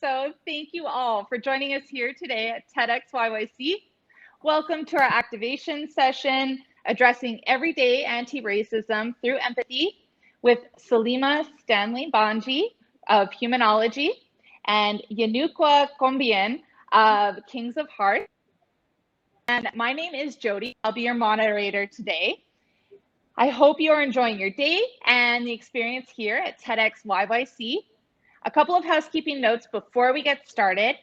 So thank you all for joining us here today at Tedx YYC. Welcome to our activation session, addressing everyday anti-racism through empathy with Salima Stanley-Bhanji of Humainologie and Yenukwa Kombian of Kings of Heart. And my name is Jody. I'll be your moderator today. I hope you are enjoying your day and the experience here at Tedx YYC. A couple of housekeeping notes before we get started.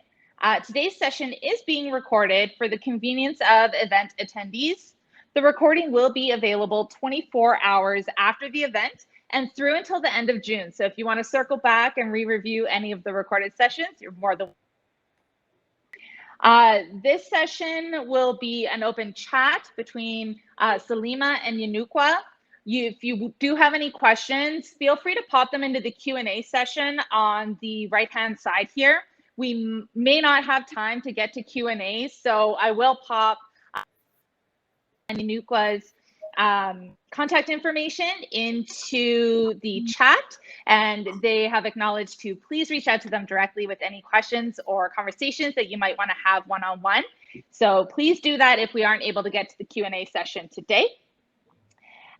Today's session is being recorded for the convenience of event attendees. The recording will be available 24 hours after the event and through until the end of June. So if you want to circle back and re-review any of the recorded sessions, you're more than this session will be an open chat between Salima and Yenukwa. If you do have any questions, feel free to pop them into the Q&A session on the right-hand side here. We may not have time to get to Q&A, so I will pop Yenukwa's contact information into the chat, and they have acknowledged to please reach out to them directly with any questions or conversations that you might want to have one-on-one. So please do that if we aren't able to get to the Q&A session today.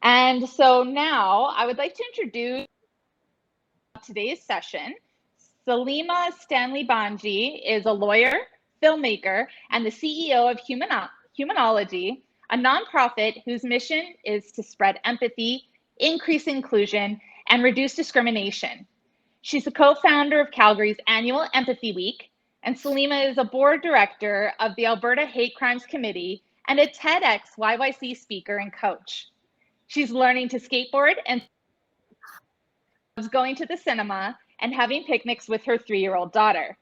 And so now I would like to introduce today's session. Salima Stanley-Bhanji is a lawyer, filmmaker, and the CEO of Humainologie, a nonprofit whose mission is to spread empathy, increase inclusion, and reduce discrimination. She's the co-founder of Calgary's annual Empathy Week, and Salima is a board director of the Alberta Hate Crimes Committee and a Tedx YYC speaker and coach. She's learning to skateboard and going to the cinema and having picnics with her 3-year-old daughter.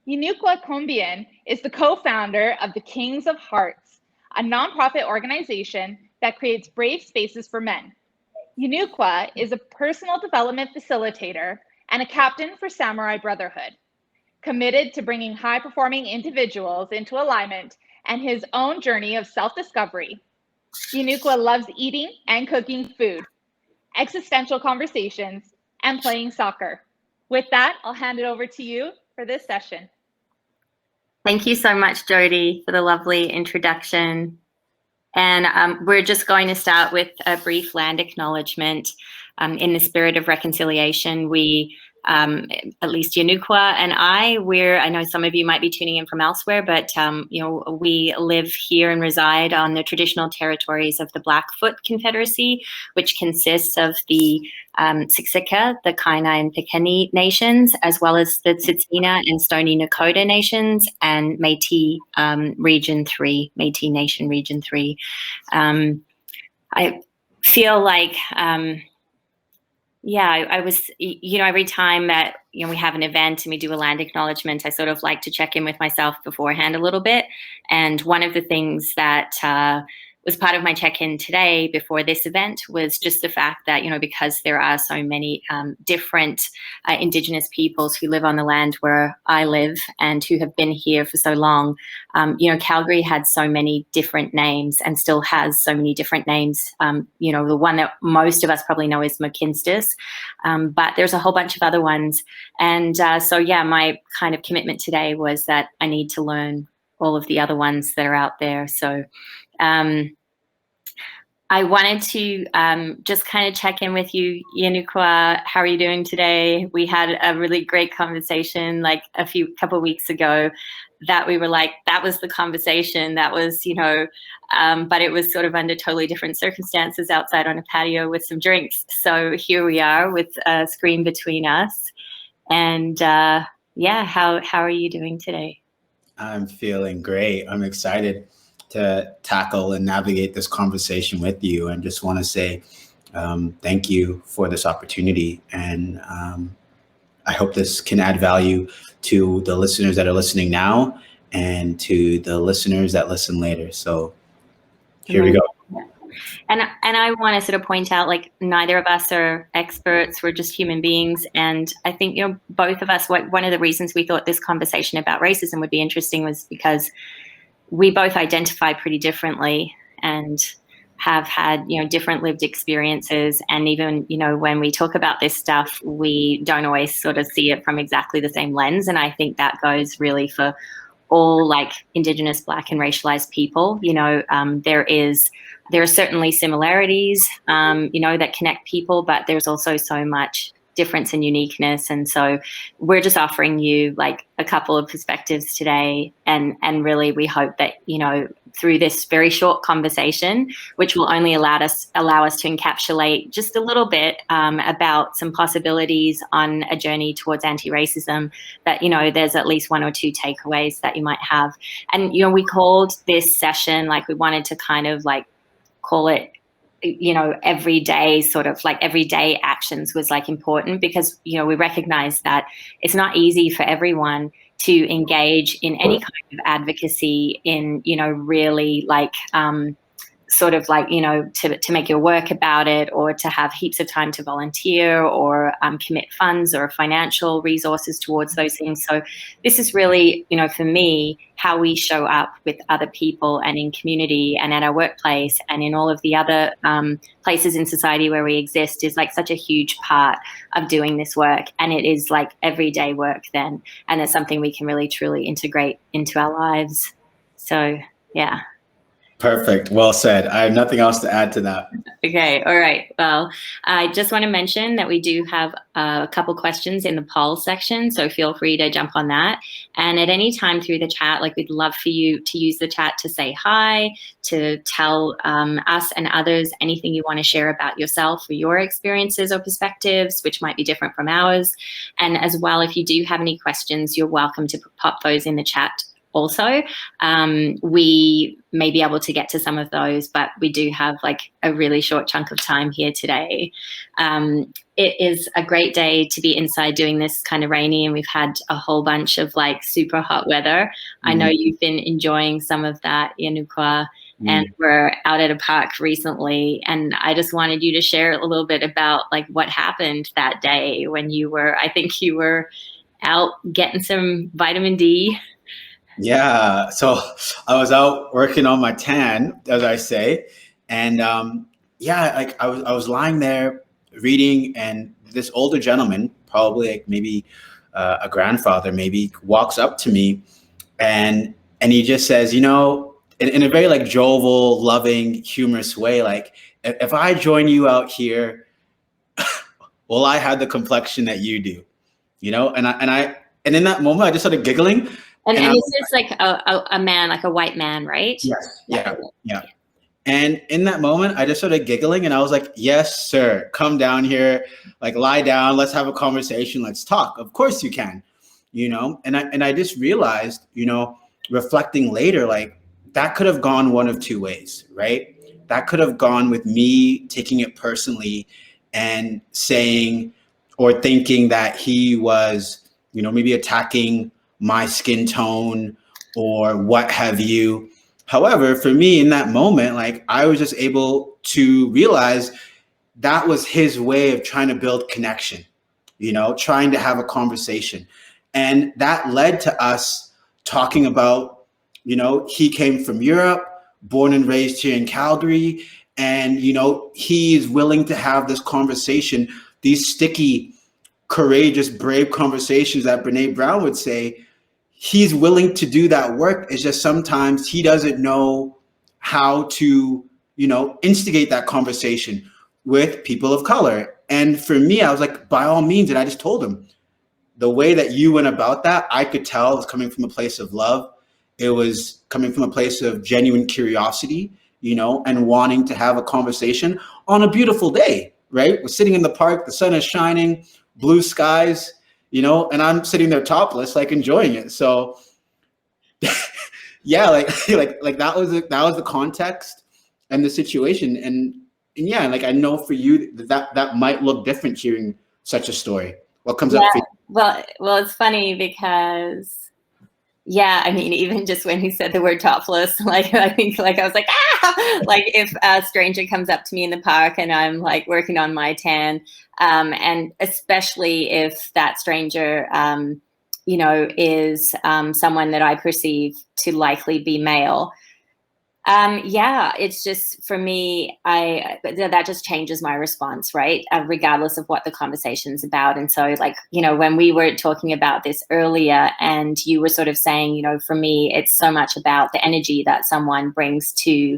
Yenukwa Kombian is the co-founder of the Kings of Heart, a nonprofit organization that creates brave spaces for men. Yenukwa is a personal development facilitator and a captain for Samurai Brotherhood, committed to bringing high-performing individuals into alignment and his own journey of self-discovery. Yenukwa loves eating and cooking food, existential conversations, and playing soccer. With that, I'll hand it over to you for this session. Thank you so much, Jody, for the lovely introduction. And we're just going to start with a brief land acknowledgement. In the spirit of reconciliation, we, at least Yenukwa and I know some of you might be tuning in from elsewhere, but we live here and reside on the traditional territories of the Blackfoot Confederacy, which consists of the Siksika, the Kainai and Piikani nations, as well as the Tsuut'ina and Stoney Nakoda nations, and Métis Region 3, Métis Nation Region 3. I feel like I was, every time that, we have an event and we do a land acknowledgement, I sort of like to check in with myself beforehand a little bit. And one of the things that was part of my check-in today before this event was just the fact that, because there are so many different Indigenous peoples who live on the land where I live and who have been here for so long, Calgary had so many different names and still has so many different names. The one that most of us probably know is McKinstis, but there's a whole bunch of other ones. And my kind of commitment today was that I need to learn all of the other ones that are out there. So I wanted to just kind of check in with you, Yenukwa. How are you doing today? We had a really great conversation like a couple of weeks ago that we were like, that was the conversation. That was, but it was sort of under totally different circumstances outside on a patio with some drinks. So here we are with a screen between us. And how are you doing today? I'm feeling great. I'm excited to tackle and navigate this conversation with you, and just want to say thank you for this opportunity. And I hope this can add value to the listeners that are listening now and to the listeners that listen later. So here we go. And I want to sort of point out, like, neither of us are experts. We're just human beings. And I think, both of us, one of the reasons we thought this conversation about racism would be interesting was because we both identify pretty differently and have had, different lived experiences. And even, when we talk about this stuff, we don't always sort of see it from exactly the same lens. And I think that goes really for all like Indigenous, Black and racialized people. There are certainly similarities, that connect people, but there's also so much difference and uniqueness. And so we're just offering you like a couple of perspectives today. And really we hope that, through this very short conversation, which will only allow us to encapsulate just a little bit about some possibilities on a journey towards anti-racism, that, there's at least one or two takeaways that you might have. And, we called this session, like we wanted to kind of like call it, everyday sort of like everyday actions was like important, because, we recognize that it's not easy for everyone to engage in any kind of advocacy in, really like sort of like, to make your work about it, or to have heaps of time to volunteer, or commit funds or financial resources towards those things. So this is really, for me, how we show up with other people and in community and at our workplace and in all of the other places in society where we exist is like such a huge part of doing this work. And it is like everyday work then. And it's something we can really truly integrate into our lives. So, yeah. Perfect. Well said. I have nothing else to add to that. Okay. All right. Well, I just want to mention that we do have a couple questions in the poll section, so feel free to jump on that. And at any time through the chat, like we'd love for you to use the chat to say hi, to tell us and others anything you want to share about yourself or your experiences or perspectives, which might be different from ours. And as well, if you do have any questions, you're welcome to pop those in the chat. Also, we may be able to get to some of those, but we do have like a really short chunk of time here today. It is a great day to be inside doing this, kind of rainy, and we've had a whole bunch of like super hot weather. I know you've been enjoying some of that, Yenukwa, and we're out at a park recently, and I just wanted you to share a little bit about like what happened that day when I think you were out getting some vitamin D. Yeah, so I was out working on my tan, as I say, and like I was lying there reading, and this older gentleman, probably like maybe a grandfather, maybe, walks up to me, and he just says, in a very like jovial, loving, humorous way, like, if I join you out here, will I have the complexion that you do, and in that moment I just started giggling. And this is like a man, like a white man, right? Yes. Yeah. And in that moment, I just started giggling, and I was like, yes, sir, come down here, like lie down, let's have a conversation, let's talk. Of course you can, and I just realized, reflecting later, like that could have gone one of two ways, right? That could have gone with me taking it personally and saying or thinking that he was, maybe attacking my skin tone or what have you. However, for me in that moment, like I was just able to realize that was his way of trying to build connection, trying to have a conversation. And that led to us talking about, he came from Europe, born and raised here in Calgary. And, he is willing to have this conversation, these sticky, courageous, brave conversations that Brene Brown would say. He's willing to do that work. It's just sometimes he doesn't know how to, instigate that conversation with people of color. And for me, I was like, by all means, and I just told him, the way that you went about that, I could tell it was coming from a place of love. It was coming from a place of genuine curiosity, and wanting to have a conversation on a beautiful day, right? We're sitting in the park, the sun is shining, blue skies, and I'm sitting there topless, like enjoying it. So yeah, like that was the context and the situation. And yeah, like I know for you that might look different hearing such a story. What comes up for you? Well, it's funny because, yeah, I mean, even just when he said the word topless, like I think like I was like, like if a stranger comes up to me in the park and I'm like working on my tan, and especially if that stranger, is someone that I perceive to likely be male, Yeah, it's just for me, that just changes my response, right? Regardless of what the conversation's about. And so, like, when we were talking about this earlier and you were sort of saying, for me, it's so much about the energy that someone brings to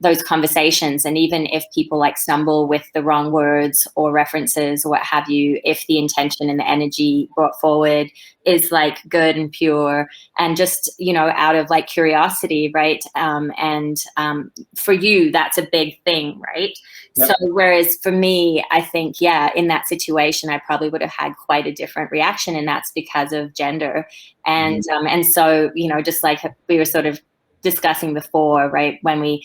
those conversations. And even if people like stumble with the wrong words or references or what have you, if the intention and the energy brought forward is like good and pure and just, out of like curiosity, right? For you, that's a big thing, right? Yep. So whereas for me, I think, in that situation, I probably would have had quite a different reaction, and that's because of gender. And, and so, just like we were sort of discussing before, right? When we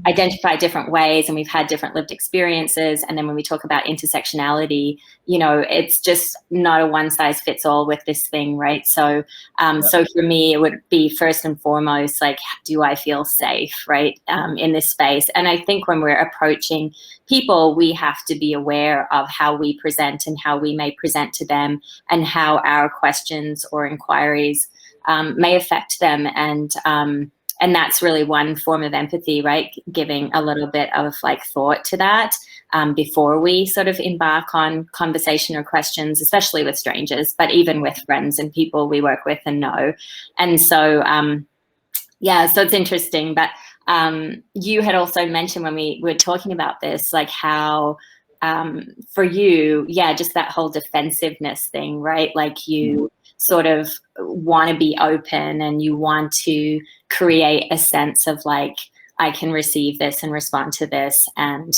identify different ways and we've had different lived experiences, and then when we talk about intersectionality, it's just not a one size fits all with this thing, right? So, so for me, it would be first and foremost, like, do I feel safe, right, in this space? And I think when we're approaching people, we have to be aware of how we present and how we may present to them, and how our questions or inquiries may affect them. And that's really one form of empathy, right? Giving a little bit of like thought to that before we sort of embark on conversation or questions, especially with strangers, but even with friends and people we work with and know. And so, so it's interesting. But you had also mentioned when we were talking about this, like how for you, just that whole defensiveness thing, right? Like you sort of want to be open and you want to create a sense of like, I can receive this and respond to this and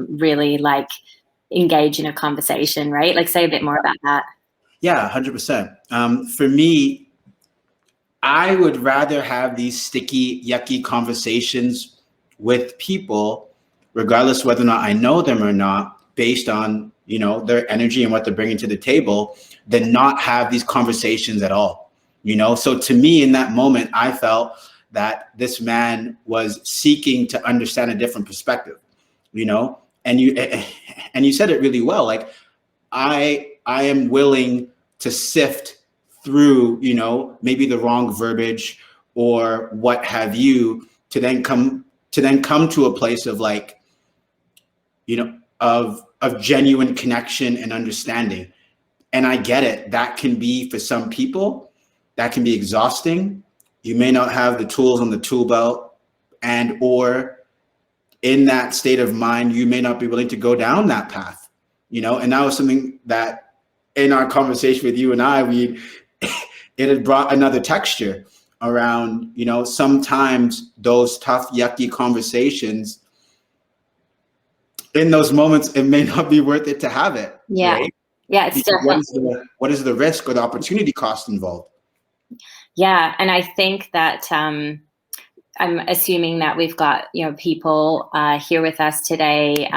really like engage in a conversation, right? Like say a bit more about that. Yeah, 100%. For me, I would rather have these sticky, yucky conversations with people, regardless whether or not I know them or not, based on, their energy and what they're bringing to the table, than not have these conversations at all. So to me, in that moment, I felt that this man was seeking to understand a different perspective, and you said it really well. Like I am willing to sift through, maybe the wrong verbiage or what have you, to then come to a place of like, of genuine connection and understanding. And I get it. That can be, for some people, that can be exhausting. You may not have the tools on the tool belt, and or in that state of mind, you may not be willing to go down that path, and that was something that in our conversation with you and I, it had brought another texture around, sometimes those tough, yucky conversations, in those moments, it may not be worth it to have it. Yeah. Right? Yeah. It's what is the risk or the opportunity cost involved? Yeah. And I think that I'm assuming that we've got, people here with us today,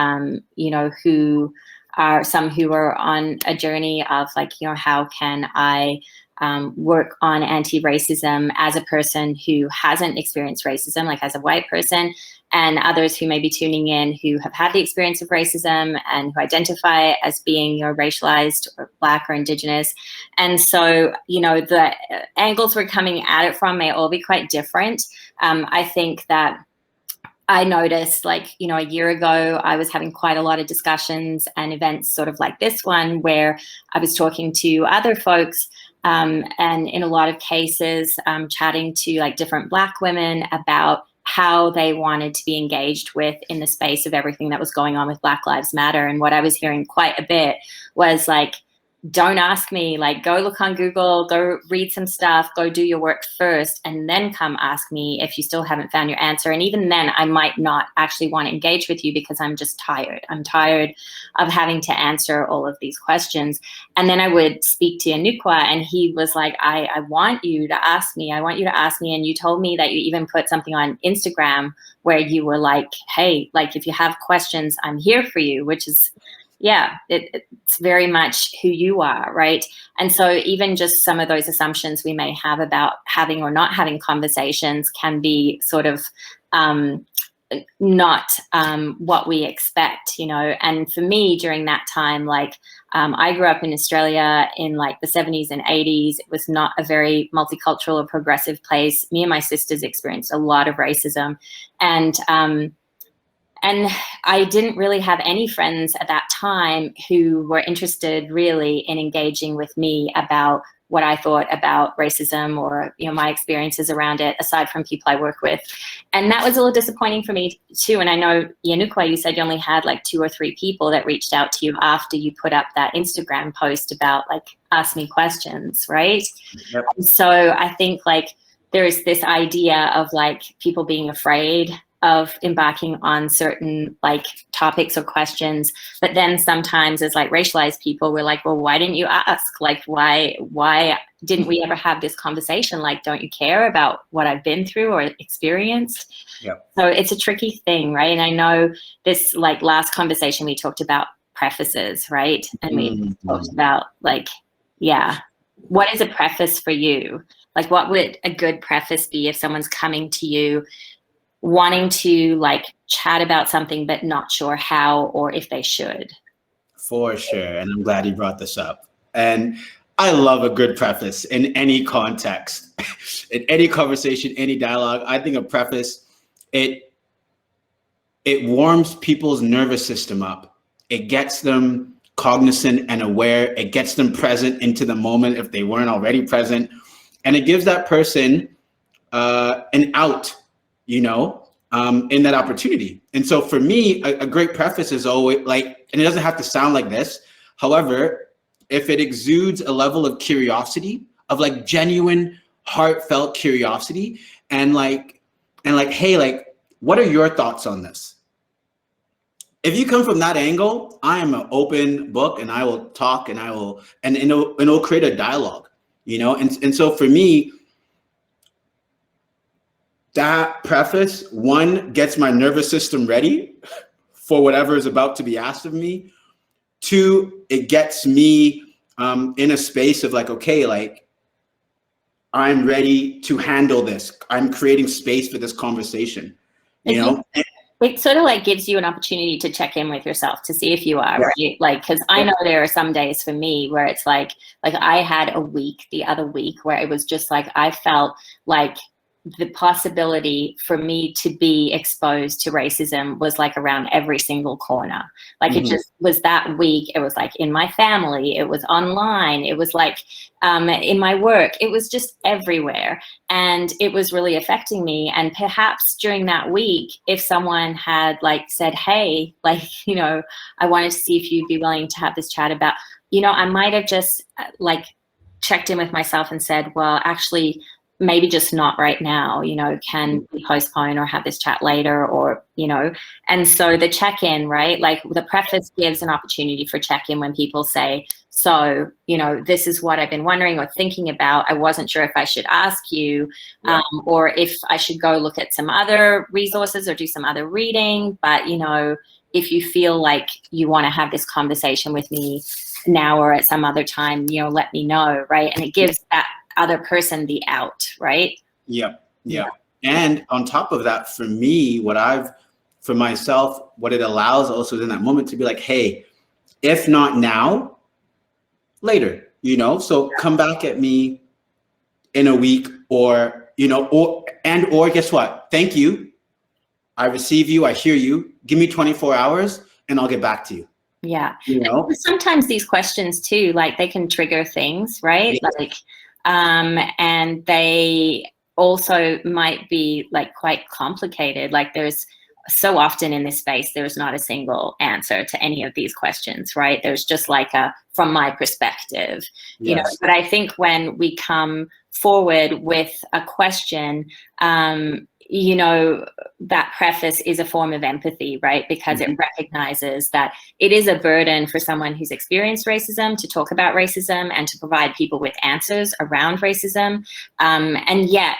who are some who are on a journey of like, how can I work on anti-racism as a person who hasn't experienced racism, like as a white person, and others who may be tuning in who have had the experience of racism and who identify as being racialized or Black or Indigenous. And so, the angles we're coming at it from may all be quite different. I think that I noticed like, a year ago, I was having quite a lot of discussions and events sort of like this one, where I was talking to other folks and in a lot of cases, chatting to like different Black women about how they wanted to be engaged with in the space of everything that was going on with Black Lives Matter. And what I was hearing quite a bit was like, don't ask me, like, go look on Google, go read some stuff, go do your work first, and then come ask me if you still haven't found your answer. And even then, I might not actually want to engage with you because I'm just tired. I'm tired of having to answer all of these questions. And then I would speak to Yenukwa, and he was like, I want you to ask me. I want you to ask me. And you told me that you even put something on Instagram where you were like, hey, like, if you have questions, I'm here for you, which is, it's very much who you are, right? And so even just some of those assumptions we may have about having or not having conversations can be sort of not what we expect, you know. And for me, during that time, like, I grew up in Australia in like the 70s and 80s. It was not a very multicultural or progressive place. Me and my sisters experienced a lot of racism, and I didn't really have any friends at that time who were interested really in engaging with me about what I thought about racism or, you know, my experiences around it, aside from people I work with. And that was a little disappointing for me too. And I know, Yenukwa, you said you only had like 2 or 3 people that reached out to you after you put up that Instagram post about like, ask me questions, right? Yep. So I think like there's this idea of like people being afraid of embarking on certain like topics or questions, but then sometimes as like racialized people, we're like, well, why didn't you ask? Like, why didn't we ever have this conversation? Like, don't you care about what I've been through or experienced? Yep. So it's a tricky thing, right? And I know this like last conversation we talked about prefaces, right? And we talked about like, yeah, what is a preface for you? Like, what would a good preface be if someone's coming to you wanting to like chat about something but not sure how or if they should? For sure. And I'm glad you brought this up. And I love a good preface in any context, in any conversation, any dialogue. I think a preface, it warms people's nervous system up. It gets them cognizant and aware. It gets them present into the moment if they weren't already present. And it gives that person an out, you know, in that opportunity. And so for me, a great preface is always like, and it doesn't have to sound like this. However, if it exudes a level of curiosity, of like genuine, heartfelt curiosity, and like, hey, like, what are your thoughts on this? If you come from that angle, I am an open book, and I will talk, and it'll create a dialogue, you know. And so for me, that preface, 1, gets my nervous system ready for whatever is about to be asked of me. 2, it gets me in a space of like, okay, like, I'm ready to handle this. I'm creating space for this conversation, you know? It sort of like gives you an opportunity to check in with yourself to see if you are, right? Like, because I know there are some days for me where it's like I had a week the other week where it was just like, I felt like the possibility for me to be exposed to racism was like around every single corner. Like it just was that week. It was like in my family, it was online, it was like in my work, it was just everywhere. And it was really affecting me. And perhaps during that week, if someone had like said, hey, like, you know, I wanted to see if you'd be willing to have this chat about, you know, I might have just like checked in with myself and said, well, actually, maybe just not right now, you know, can we postpone or have this chat later, or, you know. And so the check-in, right, like the preface gives an opportunity for check-in when people say, so, you know, this is what I've been wondering or thinking about. I wasn't sure if I should ask you, or if I should go look at some other resources or do some other reading. But, you know, if you feel like you want to have this conversation with me now or at some other time, you know, let me know, right? And it gives that other person the out, right? Yeah. And on top of that, for me, for myself, what it allows also in that moment to be like, hey, if not now, later, you know, so come back at me in a week, or, you know, or guess what? Thank you. I receive you. I hear you. Give me 24 hours and I'll get back to you. Yeah. You know, sometimes these questions too, like they can trigger things, right? Yeah. Like, and they also might be like quite complicated. Like there's so often in this space, there's not a single answer to any of these questions, right? There's just like from my perspective, you know. But I think when we come forward with a question, you know, that preface is a form of empathy, right? Because it recognizes that it is a burden for someone who's experienced racism to talk about racism and to provide people with answers around racism. And yet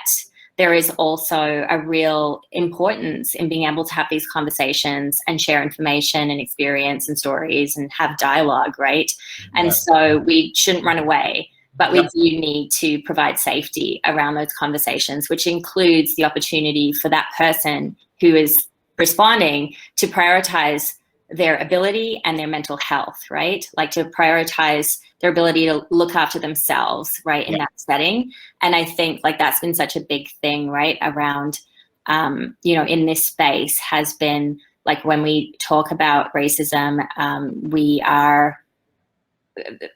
there is also a real importance in being able to have these conversations and share information and experience and stories and have dialogue, right? And so we shouldn't run away. But we do need to provide safety around those conversations, which includes the opportunity for that person who is responding, to prioritize their ability and their mental health, right? Like to prioritize their ability to look after themselves, right, in that setting. And I think like that's been such a big thing, right, around, you know, in this space has been like when we talk about racism, we are,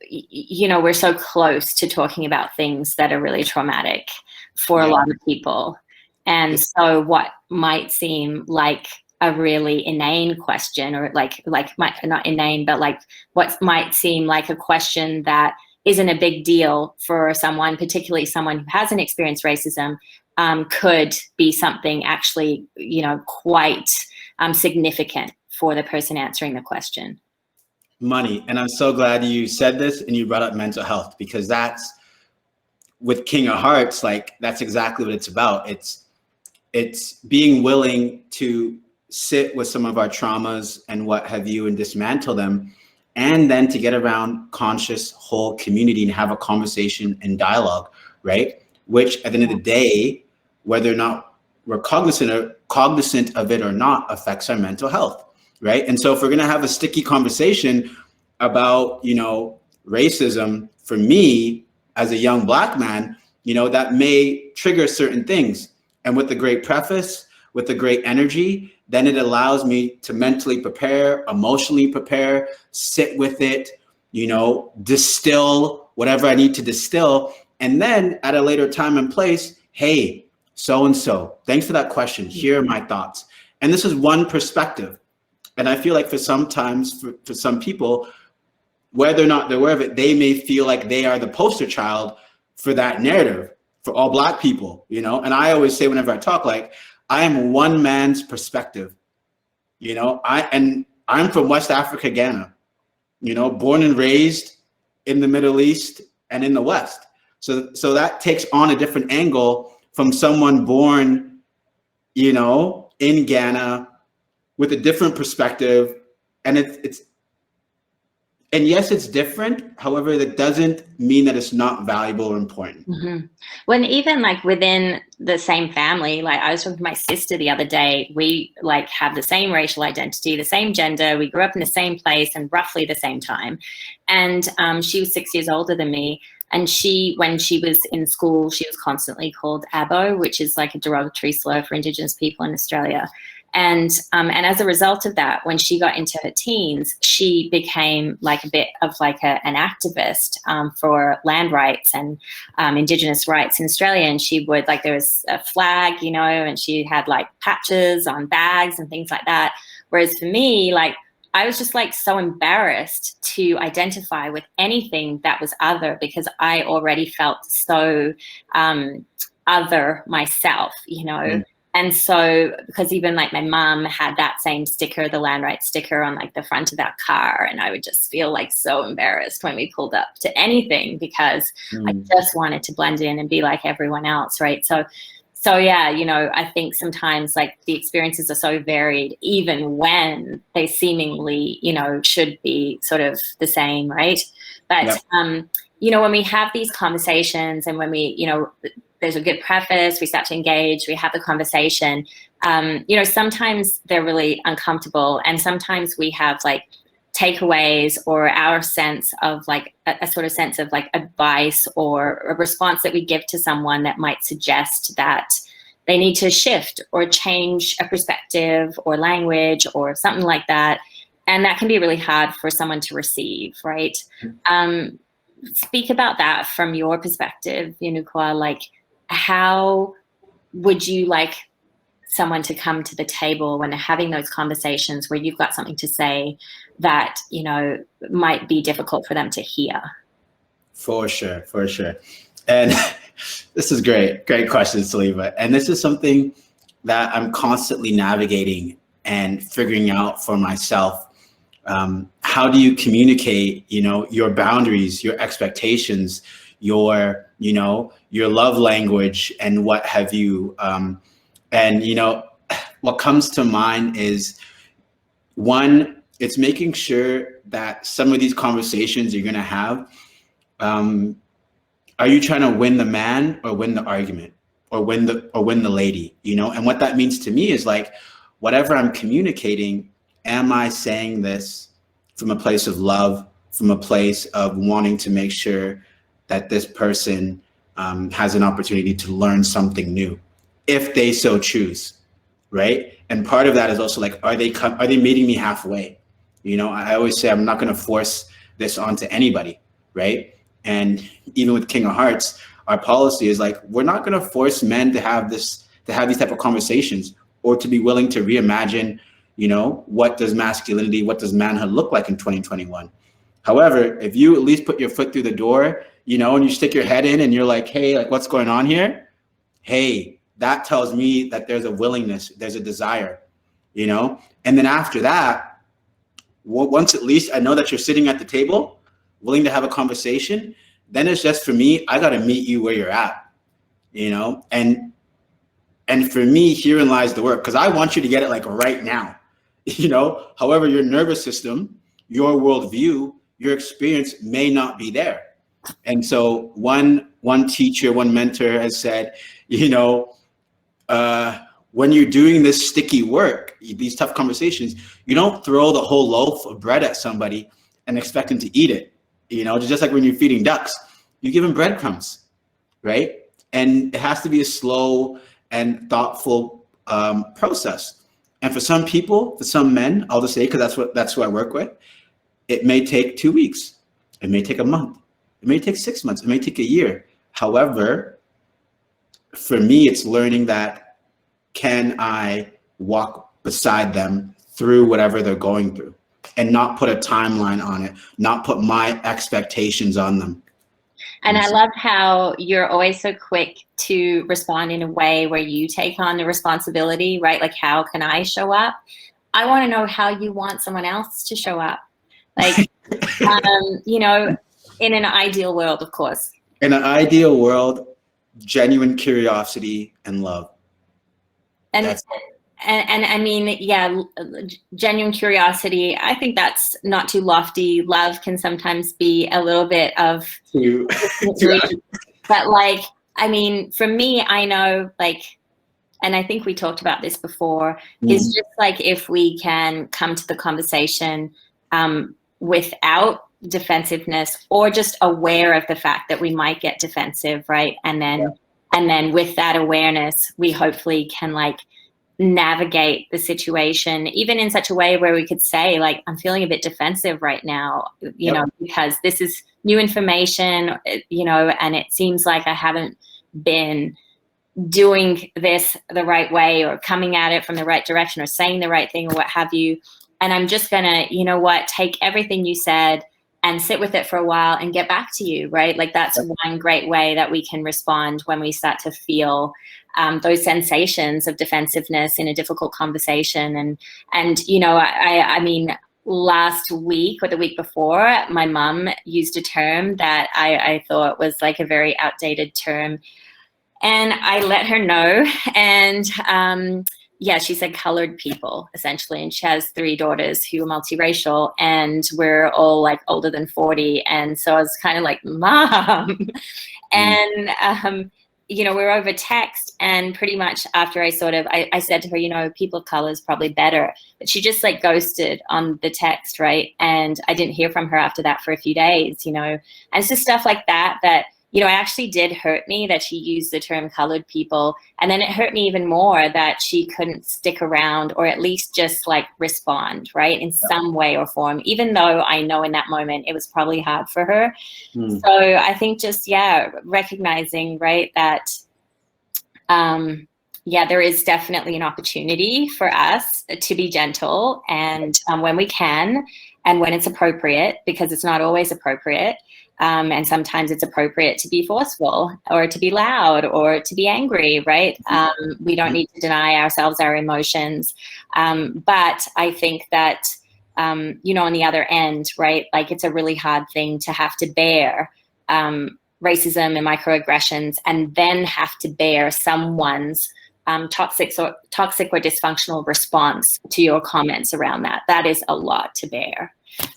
you know, we're so close to talking about things that are really traumatic for a lot of people. And so what might seem like a really inane question, or like not inane, but like what might seem like a question that isn't a big deal for someone, particularly someone who hasn't experienced racism, could be something actually, you know, quite significant for the person answering the question. Money. And I'm so glad you said this and you brought up mental health, because that's, with King of Hearts, like that's exactly what it's about. It's being willing to sit with some of our traumas and what have you and dismantle them, and then to get around conscious whole community and have a conversation and dialogue, right? Which at the end of the day, whether or not we're cognizant of it or not, affects our mental health, right? And so if we're gonna have a sticky conversation about, you know, racism, for me as a young Black man, you know, that may trigger certain things. And with the great preface, with the great energy, then it allows me to mentally prepare, emotionally prepare, sit with it, you know, distill whatever I need to distill. And then at a later time and place, hey, so-and-so, thanks for that question. Here are my thoughts. And this is one perspective. And I feel like for some people, whether or not they're aware of it, they may feel like they are the poster child for that narrative for all Black people, you know? And I always say whenever I talk, like, I am one man's perspective, you know? I'm from West Africa, Ghana, you know, born and raised in the Middle East and in the West. So that takes on a different angle from someone born, you know, in Ghana with a different perspective. And and yes, it's different. However, that doesn't mean that it's not valuable or important. Mm-hmm. When even like within the same family, like I was talking to my sister the other day, we like have the same racial identity, the same gender. We grew up in the same place and roughly the same time. And she was 6 years older than me. And when she was in school, she was constantly called Abo, which is like a derogatory slur for Indigenous people in Australia. And as a result of that, when she got into her teens, she became like a bit of like an activist for land rights and Indigenous rights in Australia. And she would, like, there was a flag, you know, and she had like patches on bags and things like that. Whereas for me, like, I was just like so embarrassed to identify with anything that was other, because I already felt so other myself, you know. Mm. And so, because even like my mom had that same sticker, the land rights sticker, on like the front of that car, and I would just feel like so embarrassed when we pulled up to anything, because I just wanted to blend in and be like everyone else, right? So yeah, you know, I think sometimes like the experiences are so varied, even when they seemingly, you know, should be sort of the same, right? But you know, when we have these conversations and when we, you know, there's a good preface, we start to engage, we have the conversation, you know, sometimes they're really uncomfortable, and sometimes we have like takeaways or our sense of like a sort of sense of like advice or a response that we give to someone that might suggest that they need to shift or change a perspective or language or something like that. And that can be really hard for someone to receive, right? Speak about that from your perspective, Yenukwa. Like, how would you like someone to come to the table when they're having those conversations where you've got something to say that, you know, might be difficult for them to hear? For sure, for sure. And this is great question, Salima. And this is something that I'm constantly navigating and figuring out for myself. How do you communicate, you know, your boundaries, your expectations, your, you know, your love language and what have you. And, you know, what comes to mind is, one, it's making sure that some of these conversations you're going to have, are you trying to win the man or win the argument or win the lady, you know? And what that means to me is like, whatever I'm communicating, am I saying this from a place of love, from a place of wanting to make sure that this person has an opportunity to learn something new, if they so choose, right? And part of that is also like, are they meeting me halfway? You know, I always say I'm not going to force this onto anybody, right? And even with King of Hearts, our policy is like, we're not going to force men to have these type of conversations, or to be willing to reimagine, you know, what does masculinity, what does manhood look like in 2021? However, if you at least put your foot through the door, you know, and you stick your head in and you're like, hey, like, what's going on here? Hey, that tells me that there's a willingness, there's a desire, you know? And then after that, once at least I know that you're sitting at the table, willing to have a conversation, then it's just, for me, I got to meet you where you're at, you know? And for me, herein lies the work, because I want you to get it like right now, you know? However, your nervous system, your worldview, your experience may not be there. And so one teacher, one mentor has said, you know, when you're doing this sticky work, these tough conversations, you don't throw the whole loaf of bread at somebody and expect them to eat it. You know, just like when you're feeding ducks, you give them breadcrumbs, right? And it has to be a slow and thoughtful process. And for some people, for some men, I'll just say, because that's who I work with, it may take 2 weeks, it may take a month, it may take 6 months, it may take a year. However, for me, it's learning that, can I walk beside them through whatever they're going through, and not put a timeline on it, not put my expectations on them. And I love how you're always so quick to respond in a way where you take on the responsibility, right? Like, how can I show up? I want to know how you want someone else to show up. Like, you know, in an ideal world, of course. In an ideal world, genuine curiosity and love. And I mean, yeah, genuine curiosity, I think that's not too lofty. Love can sometimes be a little bit of, but like, I mean, for me, I know, like, and I think we talked about this before, is just like, if we can come to the conversation without defensiveness, or just aware of the fact that we might get defensive, right? And then with that awareness, we hopefully can like navigate the situation, even in such a way where we could say, like, I'm feeling a bit defensive right now, you know, because this is new information, you know, and it seems like I haven't been doing this the right way, or coming at it from the right direction, or saying the right thing, or what have you. And I'm just gonna, you know what, take everything you said and sit with it for a while and get back to you, right? Like, that's one great way that we can respond when we start to feel those sensations of defensiveness in a difficult conversation. And you know, I mean, last week or the week before, my mum used a term that I thought was like a very outdated term. And I let her know, and yeah, she said colored people, essentially. And she has 3 daughters who are multiracial, and we're all like older than 40. And so I was kind of like, Mom. And, you know, we're over text, and pretty much after I said to her, you know, people of color is probably better. But she just like ghosted on the text, right? And I didn't hear from her after that for a few days, you know. And it's just stuff like that, you know, it actually did hurt me that she used the term colored people. And then it hurt me even more that she couldn't stick around, or at least just like respond, right, in some way or form, even though I know in that moment it was probably hard for her. So I think just, yeah, recognizing, right, that, yeah, there is definitely an opportunity for us to be gentle, and when we can, and when it's appropriate, because it's not always appropriate. And sometimes it's appropriate to be forceful, or to be loud, or to be angry, right? We don't need to deny ourselves our emotions. But I think that, you know, on the other end, right, like, it's a really hard thing to have to bear racism and microaggressions, and then have to bear someone's toxic or dysfunctional response to your comments around that. That is a lot to bear.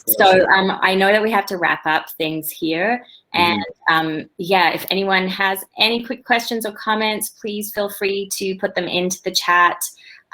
So I know that we have to wrap up things here. And yeah, if anyone has any quick questions or comments, please feel free to put them into the chat.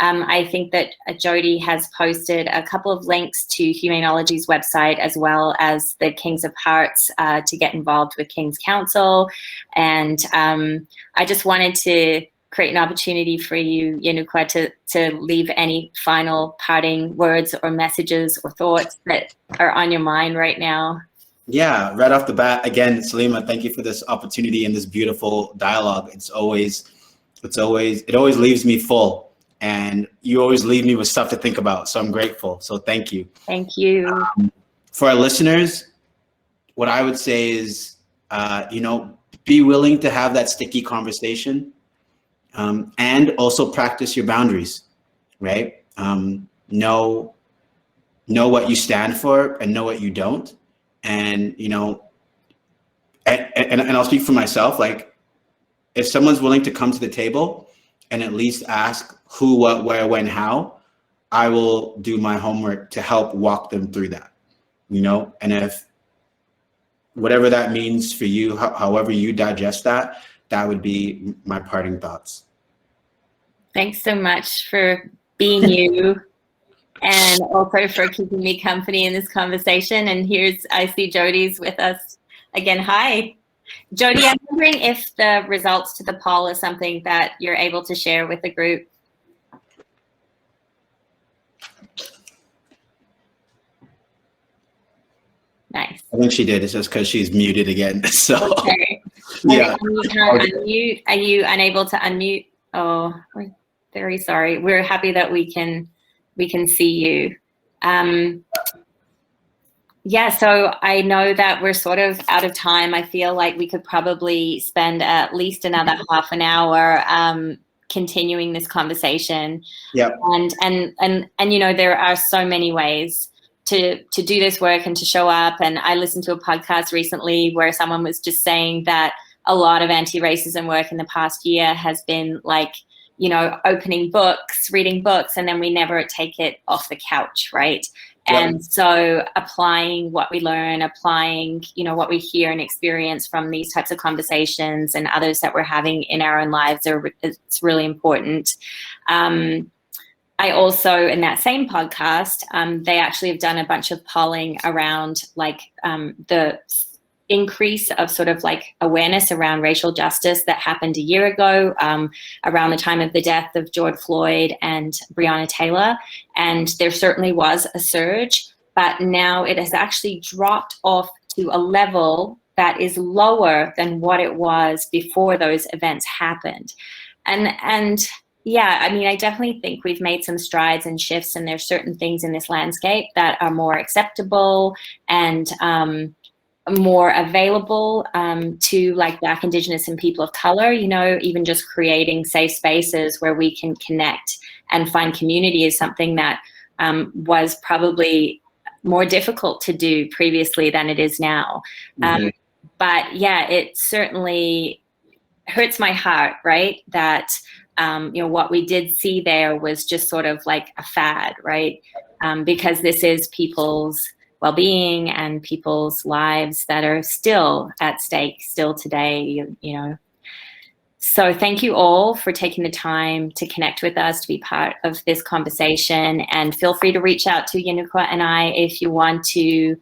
I think that Jody has posted a couple of links to Humainologie's website, as well as the Kings of Hearts to get involved with King's Council. And I just wanted to create an opportunity for you, Yenukwa, to leave any final parting words or messages or thoughts that are on your mind right now. Yeah, right off the bat, again, Salima, thank you for this opportunity and this beautiful dialogue. It always leaves me full, and you always leave me with stuff to think about. So I'm grateful. So thank you. Thank you. For our listeners, what I would say is, be willing to have that sticky conversation, and also practice your boundaries, right? Know what you stand for and know what you don't. And, and I'll speak for myself, like, if someone's willing to come to the table and at least ask who, what, where, when, how, I will do my homework to help walk them through that, and if whatever that means for you, however you digest that, that would be my parting thoughts. Thanks so much for being you. And also for keeping me company in this conversation. And I see Jody's with us again. Hi, Jody. I'm wondering if the results to the poll is something that you're able to share with the group. Nice. I think she did. It's just because she's muted again. So okay. Yeah. You can't unmute. Are you unable to unmute? Oh, we're very sorry. We're happy that we can see you. Yeah, so I know that we're sort of out of time. I feel like we could probably spend at least another half an hour continuing this conversation. Yep. And there are so many ways to do this work and to show up. And I listened to a podcast recently where someone was just saying that a lot of anti-racism work in the past year has been like, opening books, reading books, and then we never take it off the couch, right? Yep. And so applying what we learn, applying, what we hear and experience from these types of conversations and others that we're having in our own lives, it's really important. I also, in that same podcast, they actually have done a bunch of polling around the increase of sort of like awareness around racial justice that happened a year ago, around the time of the death of George Floyd and Breonna Taylor. And there certainly was a surge, but now it has actually dropped off to a level that is lower than what it was before those events happened. And yeah, I mean, I definitely think we've made some strides and shifts, and there's certain things in this landscape that are more acceptable and more available to like Black, Indigenous, and people of color, even just creating safe spaces where we can connect and find community is something that was probably more difficult to do previously than it is now. Mm-hmm. But yeah, it certainly hurts my heart, right? That, what we did see there was just sort of like a fad, right? Because this is people's well-being and people's lives that are still at stake still today, So thank you all for taking the time to connect with us, to be part of this conversation, and feel free to reach out to Yenukwa and I if you want to,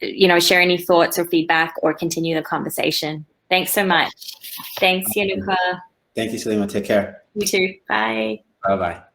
share any thoughts or feedback or continue the conversation. Thanks so much. Thanks, Yenukwa. Thank you, Salima. Take care. You too. Bye. Bye-bye.